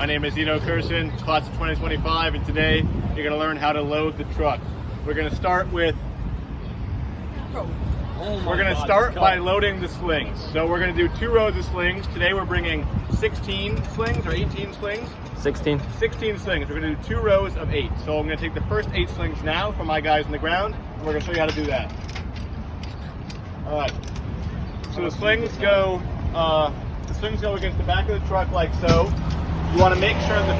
My name is Ito Kursin, class of 2025, and today you're going to learn how to load the truck. We're going to start with by loading the slings. So we're going to do 2 rows of slings. Today we're bringing 16 slings or 18 slings? 16. 16 slings. We're going to do 2 rows of 8. So I'm going to take the first 8 slings now from my guys on the ground, and we're going to show you how to do that. All right. So the slings go against the back of the truck like so. You want to make sure the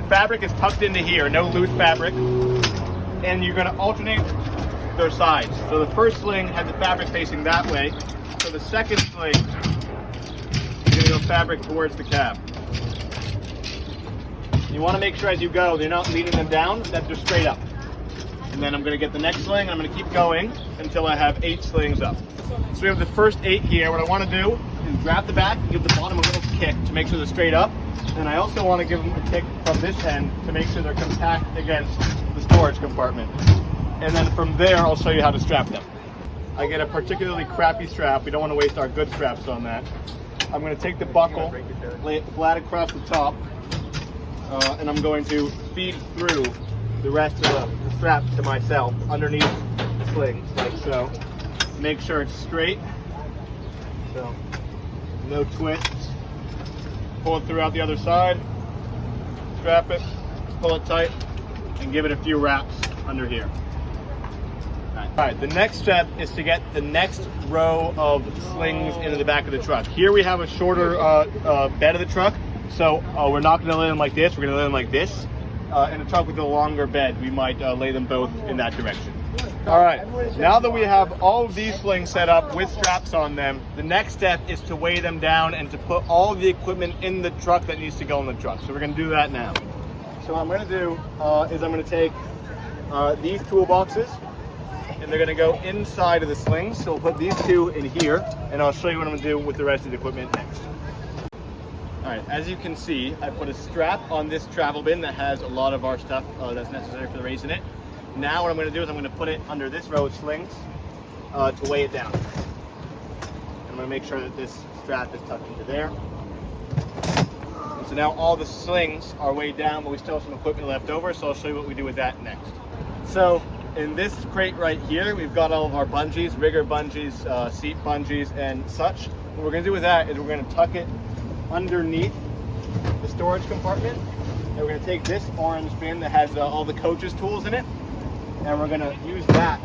fabric is tucked into here, no loose fabric. And you're going to alternate their sides. So the first sling had the fabric facing that way. So the second sling is going to go fabric towards the cab. You want to make sure as you go, you're not leading them down, that they're straight up. And then I'm going to get the next sling, and I'm going to keep going until I have 8 slings up. So we have the first 8 here. What I want to do is grab the back and give the bottom a little kick to make sure they're straight up. And I also want to give them a kick from this end to make sure they're compact against the storage compartment. And then from there, I'll show you how to strap them. I get a particularly crappy strap. We don't want to waste our good straps on that. I'm going to take the buckle, lay it flat across the top, and I'm going to feed through the rest of the strap to myself underneath the slings, like so. Make sure it's straight, so no twists. Pull it throughout the other side, strap it, pull it tight, and give it a few wraps under here. All right, the next step is to get the next row of slings into the back of the truck. Here we have a shorter bed of the truck, so we're not going to lay them like this, we're going to lay them like this. In a truck with a longer bed, we might lay them both in that direction. All right, now that we have all of these slings set up with straps on them, the next step is to weigh them down and to put all of the equipment in the truck that needs to go in the truck. So we're going to do that now. So what I'm going to do is I'm going to take these toolboxes, and they're going to go inside of the slings. So we'll put these 2 in here, and I'll show you what I'm going to do with the rest of the equipment next. All right, as you can see, I put a strap on this travel bin that has a lot of our stuff that's necessary for the race in it. Now what I'm going to do is I'm going to put it under this row of slings to weigh it down. I'm going to make sure that this strap is tucked into there. And so now all the slings are weighed down, but we still have some equipment left over, so I'll show you what we do with that next. So in this crate right here, we've got all of our bungees, rigger bungees, seat bungees, and such. What we're going to do with that is we're going to tuck it underneath the storage compartment, and we're going to take this orange bin that has all the coach's tools in it, and we're going to use that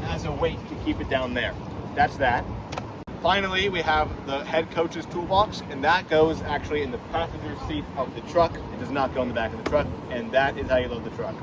as a weight to keep it down there. That's that. Finally, we have the head coach's toolbox, and that goes actually in the passenger seat of the truck. It does not go in the back of the truck, and that is how you load the truck.